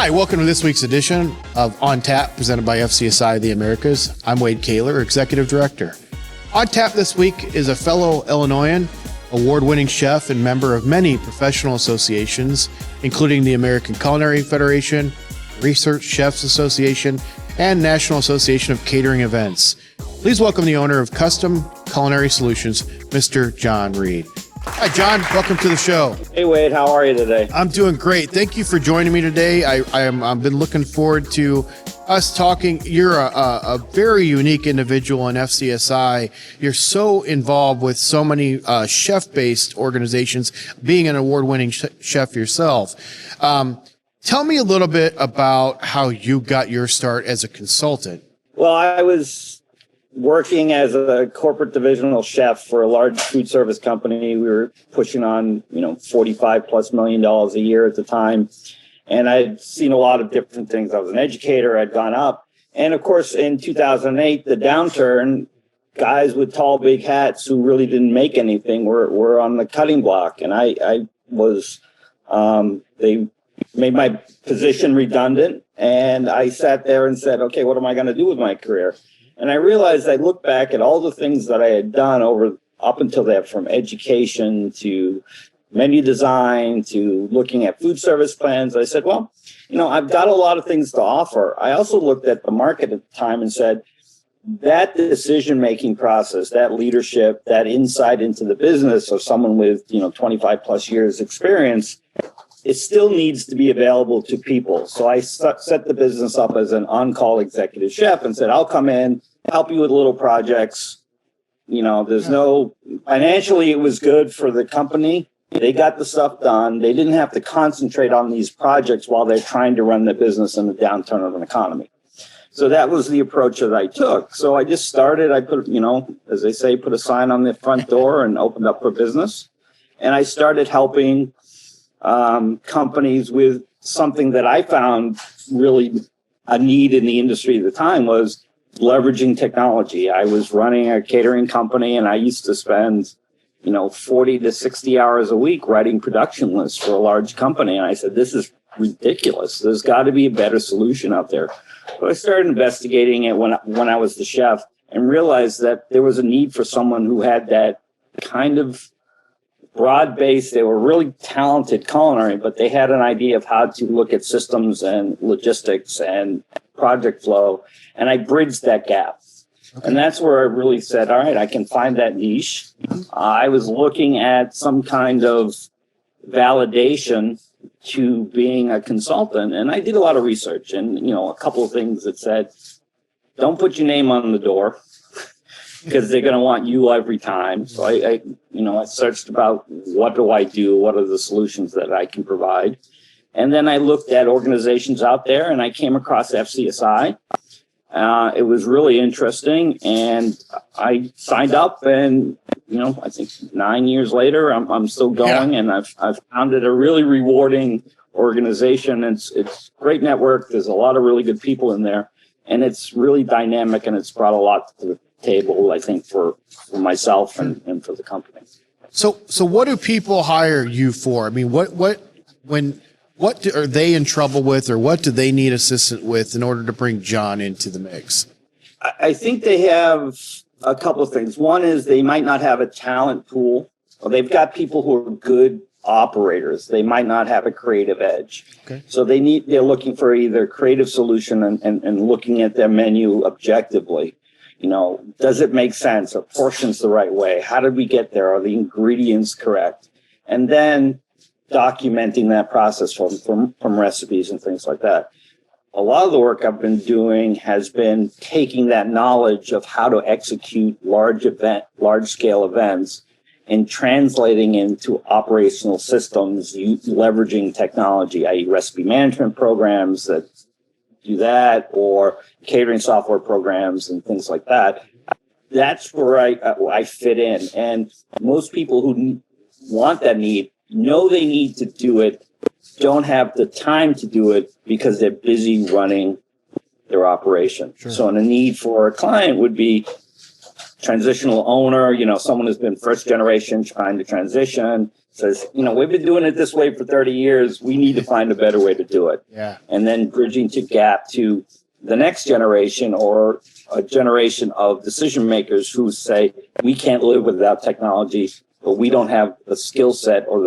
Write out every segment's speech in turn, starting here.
Hi, welcome to this week's edition of On Tap, presented by FCSI of the Americas. I'm Wade Kaler, Executive Director. On Tap this week is a fellow Illinoisan, award-winning chef and member of many professional associations, including the American Culinary Federation, Research Chefs Association, and National Association of Catering Events. Please welcome the owner of Customized Culinary Solutions, Mr. John Reed. Hi, John. Welcome to the show. Hey, Wade. How are you today? I'm doing great. Thank you for joining me today. I've been looking forward to us talking. You're a very unique individual in FCSI. You're so involved with so many chef-based organizations, being an award-winning chef yourself. Tell me a little bit about how you got your start as a consultant. Well, I was working as a corporate divisional chef for a large food service company. We were pushing on, $45+ million a year at the time. And I'd seen a lot of different things. I was an educator. I'd gone up. And of course, in 2008, the downturn, guys with tall, big hats who really didn't make anything were on the cutting block. And I was, they made my position redundant. And I sat there and said, okay, what am I going to do with my career? And I realized I looked back at all the things that I had done up until that, from education to menu design to looking at food service plans. I said, well, I've got a lot of things to offer. I also looked at the market at the time and said, that decision-making process, that leadership, that insight into the business of someone with, 25+ years experience, it still needs to be available to people. So I set the business up as an on-call executive chef and said, I'll come in, help you with little projects. There's no, financially, it was good for the company. They got the stuff done. They didn't have to concentrate on these projects while they're trying to run the business in the downturn of an economy. So that was the approach that I took. So I just started, I put, as they say, put a sign on the front door and opened up for business. And I started helping companies with something that I found really a need in the industry at the time, was leveraging technology. I was running a catering company, and I used to spend 40 to 60 hours a week writing production lists for a large company. And I said, this is ridiculous. There's got to be a better solution out there. So I started investigating it when I was the chef, and realized that there was a need for someone who had that kind of broad base. They were really talented culinary, but they had an idea of how to look at systems and logistics and project flow. And I bridged that gap. Okay. And that's where I really said, all right, I can find that niche. I was looking at some kind of validation to being a consultant. And I did a lot of research, and, a couple of things that said, don't put your name on the door, because they're going to want you every time. So I searched about, what do I do? What are the solutions that I can provide? And then I looked at organizations out there, and I came across FCSI. It was really interesting, and I signed up, and, I think 9 years later, I'm still going, and I've found it a really rewarding organization. It's great network. There's a lot of really good people in there, and it's really dynamic, and it's brought a lot to the table, I think, for myself and for the company. So what do people hire you for? I mean, what are they in trouble with, or what do they need assistance with in order to bring John into the mix? I think they have a couple of things. One is they might not have a talent pool, or they've got people who are good operators. They might not have a creative edge. Okay. So they're looking for either creative solution and looking at their menu objectively. Does it make sense? Are portions the right way? How did we get there? Are the ingredients correct? And then documenting that process from recipes and things like that. A lot of the work I've been doing has been taking that knowledge of how to execute large-scale events and translating into operational systems, leveraging technology, i.e. recipe management programs that do that, or catering software programs and things like that. That's where I fit in. And most people who want that need know they need to do it, don't have the time to do it because they're busy running their operation. Sure. So a need for a client would be, transitional owner, someone who's been first generation trying to transition, says, we've been doing it this way for 30 years. We need to find a better way to do it. Yeah. And then bridging to gap to the next generation, or a generation of decision makers who say, we can't live without technology, but we don't have the skill set or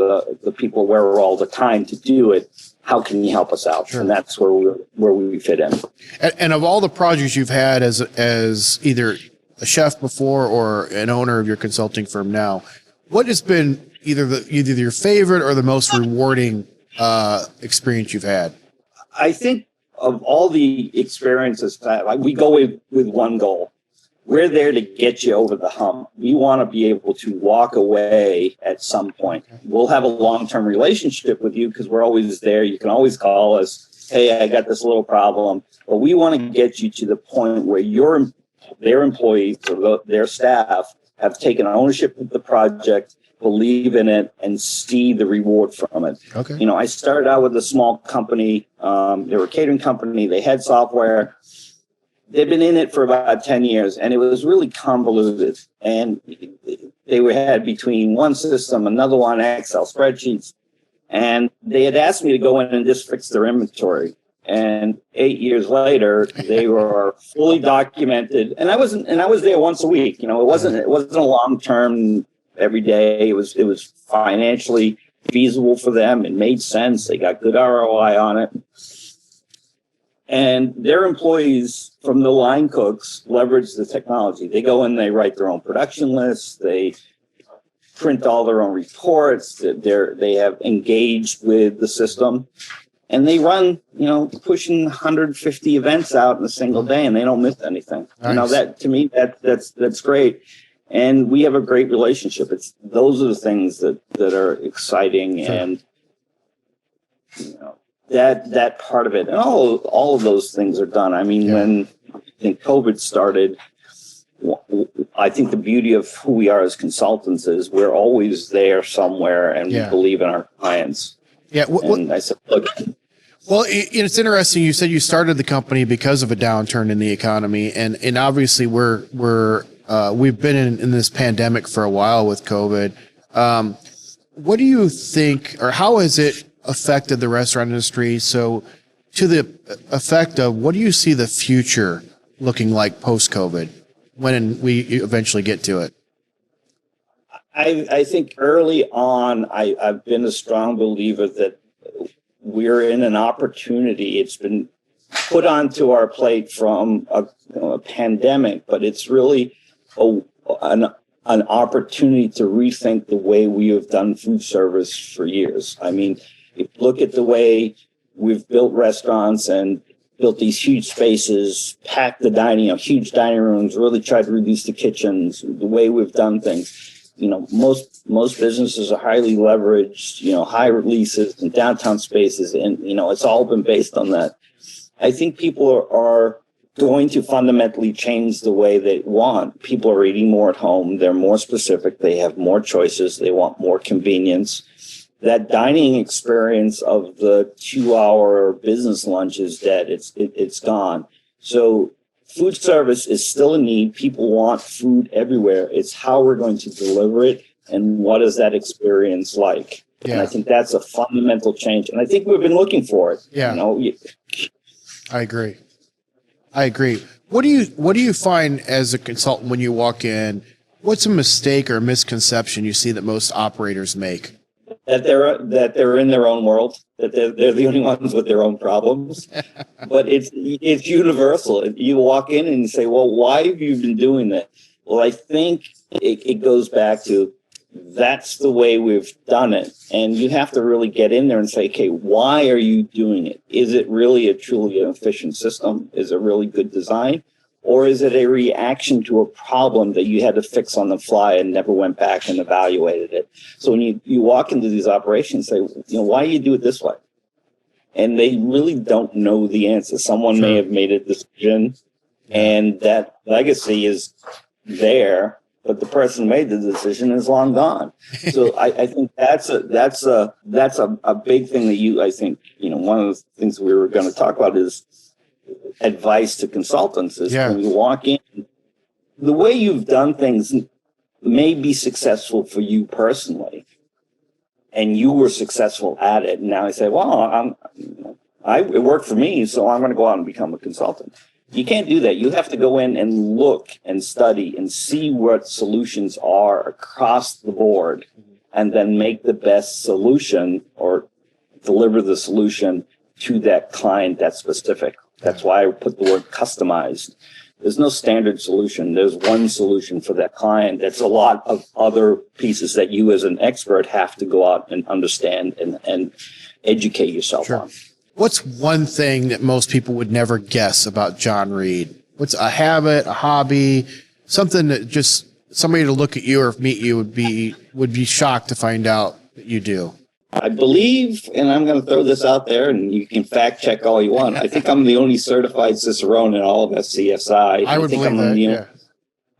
the people where all the time to do it. How can you help us out? Sure. And that's where we fit in. And of all the projects you've had as either a chef before or an owner of your consulting firm now, what has been either your favorite or the most rewarding experience you've had? I think of all the experiences, we go with one goal. We're there to get you over the hump. We want to be able to walk away at some point. We'll have a long-term relationship with you because we're always there. You can always call us. Hey, I got this little problem. But we want to get you to the point where their employees or their staff have taken ownership of the project, believe in it, and see the reward from it. Okay. I started out with a small company. They were a catering company. They had software. They've been in it for about 10 years, and it was really convoluted. And they had between one system, another one, Excel spreadsheets. And they had asked me to go in and just fix their inventory. And 8 years later, they were fully documented. And I was there once a week. It wasn't a long term every day. It was financially feasible for them. It made sense. They got good ROI on it. And their employees from the line cooks leverage the technology. They go in, they write their own production lists, they print all their own reports, they have engaged with the system, and they run, pushing 150 events out in a single day, and they don't miss anything. Nice. That to me, that's great. And we have a great relationship. Those are the things that are exciting. Sure. And that part of it, and all of those things are done. I mean, when I think COVID started, I think the beauty of who we are as consultants is we're always there somewhere, and we believe in our clients. Yeah. And I said, look. Well, it's interesting. You said you started the company because of a downturn in the economy, and obviously we've been in this pandemic for a while with COVID. What do you think, or how has it affected the restaurant industry? So to the effect of, what do you see the future looking like post-COVID when we eventually get to it? I think early on, I've been a strong believer that we're in an opportunity. It's been put onto our plate from a pandemic, but it's really an opportunity to rethink the way we have done food service for years. I mean, if you look at the way we've built restaurants and built these huge spaces, packed the dining, huge dining rooms, really tried to reduce the kitchens, the way we've done things. Most businesses are highly leveraged, high leases and downtown spaces. And, it's all been based on that. I think people are going to fundamentally change the way they want. People are eating more at home. They're more specific. They have more choices. They want more convenience. That dining experience of the 2-hour business lunch is dead. It's gone. So food service is still a need. People want food everywhere. It's how we're going to deliver it and what is that experience like. Yeah. And I think that's a fundamental change. And I think we've been looking for it. Yeah. I agree. What do you find as a consultant when you walk in? What's a mistake or a misconception you see that most operators make? That they're in their own world, that they're the only ones with their own problems. But it's universal. You walk in and you say, well, why have you been doing that? Well, I think it goes back to that's the way we've done it. And you have to really get in there and say, okay, why are you doing it? Is it really a truly efficient system? Is it really good design? Or is it a reaction to a problem that you had to fix on the fly and never went back and evaluated it? So when you walk into these operations, say, why do you do it this way? And they really don't know the answer. Someone may have made a decision, and that legacy is there, but the person who made the decision is long gone. So I think that's a big thing that I think one of the things we were going to talk about is advice to consultants is when you walk in, the way you've done things may be successful for you personally, and you were successful at it. And now I say, well, it worked for me, so I'm going to go out and become a consultant. You can't do that. You have to go in and look and study and see what solutions are across the board, and then make the best solution or deliver the solution to that client that's specific. That's why I put the word customized. There's no standard solution. There's one solution for that client. That's a lot of other pieces that you as an expert have to go out and understand and educate yourself on. What's one thing that most people would never guess about John Reed? What's a habit, a hobby, something that just somebody to look at you or meet you would be shocked to find out that you do? I believe, and I'm going to throw this out there, and you can fact check all you want. I think I'm the only certified Cicerone in all of FCSI. I would believe that, yeah.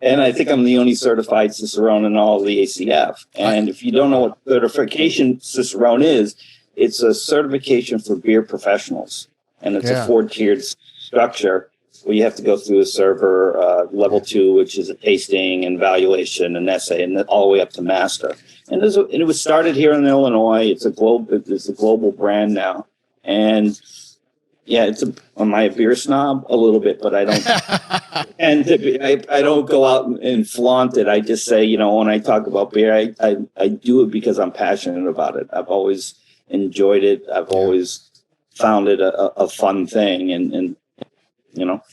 And I think I'm the only certified Cicerone in all of the ACF. And if you don't know what certification Cicerone is, it's a certification for beer professionals. And it's a 4-tiered structure where you have to go through a server level 2, which is a tasting and valuation and essay, and then all the way up to master. And it was started here in Illinois. It's a global brand now. And yeah, am I a beer snob? A little bit, but I don't. And I don't go out and flaunt it. I just say, when I talk about beer, I do it because I'm passionate about it. I've always enjoyed it. I've always found it a fun thing. And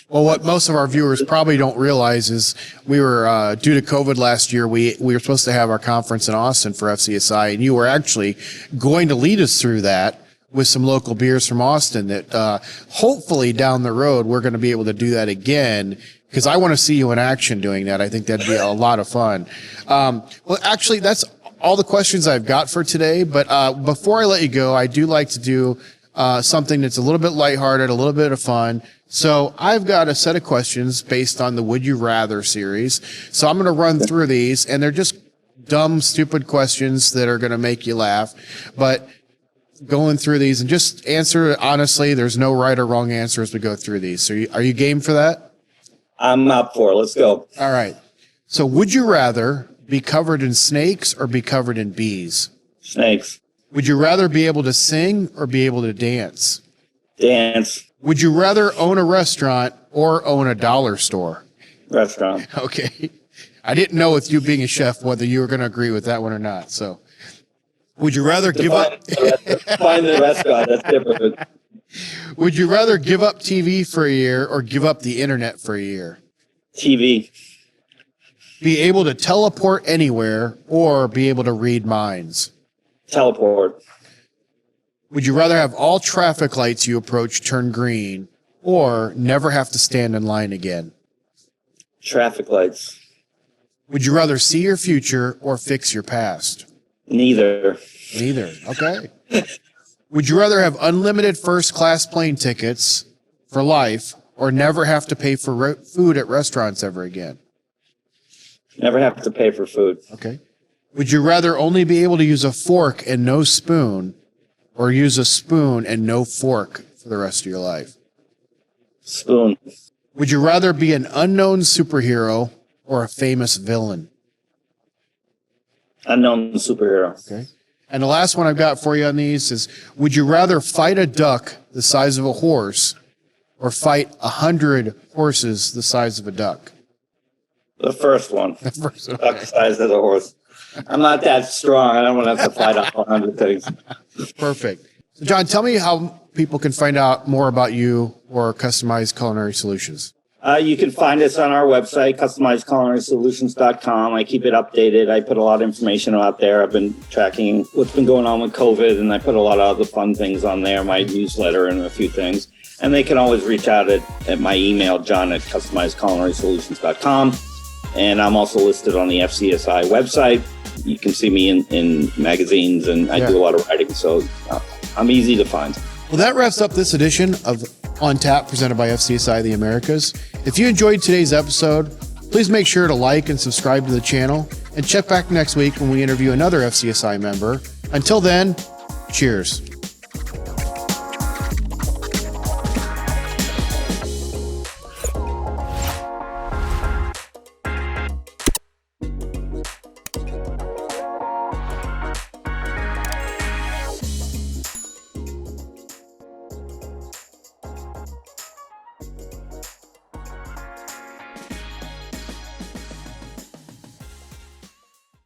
Well, what most of our viewers probably don't realize is we were, due to COVID last year, we were supposed to have our conference in Austin for FCSI, and you were actually going to lead us through that with some local beers from Austin that hopefully down the road we're going to be able to do that again, because I want to see you in action doing that. I think that'd be a lot of fun. Well, actually, that's all the questions I've got for today, but before I let you go, I do like to do something that's a little bit lighthearted, a little bit of fun. So I've got a set of questions based on the Would You Rather series. So I'm going to run through these, and they're just dumb, stupid questions that are going to make you laugh. But going through these and just answer honestly. There's no right or wrong answer as we go through these. So are you game for that? I'm up for it. Let's go. All right. So would you rather be covered in snakes or be covered in bees? Snakes. Would you rather be able to sing or be able to dance? Dance. Would you rather own a restaurant or own a dollar store? Restaurant. Okay. I didn't know with you being a chef whether you were going to agree with that one or not. So would you rather give up? Find the restaurant. That's different. Would you rather give up TV for a year or give up the internet for a year? TV. Be able to teleport anywhere or be able to read minds? Teleport. Would you rather have all traffic lights you approach turn green or never have to stand in line again? Traffic lights. Would you rather see your future or fix your past? Neither. Neither. Okay. Would you rather have unlimited first-class plane tickets for life or never have to pay for food at restaurants ever again? Never have to pay for food. Okay. Would you rather only be able to use a fork and no spoon or use a spoon and no fork for the rest of your life? Spoon. Would you rather be an unknown superhero or a famous villain? Unknown superhero. Okay. And the last one I've got for you on these is, would you rather fight a duck the size of a horse or fight 100 horses the size of a duck? The first one. The first one. Duck size as a horse. I'm not that strong. I don't want to have to fight 100 things. Perfect. So John, tell me how people can find out more about you or Customized Culinary Solutions. You can find us on our website, customizedculinarsolutions.com. I keep it updated. I put a lot of information out there. I've been tracking what's been going on with COVID, and I put a lot of other fun things on there, my newsletter and a few things. And they can always reach out at my email, john@customizedculinarsolutions.com. And I'm also listed on the FCSI website. You can see me in magazines, and I do a lot of writing, so I'm easy to find. Well, that wraps up this edition of On Tap, presented by FCSI the Americas. If you enjoyed today's episode, please make sure to like and subscribe to the channel, and check back next week when we interview another FCSI member. Until then, cheers.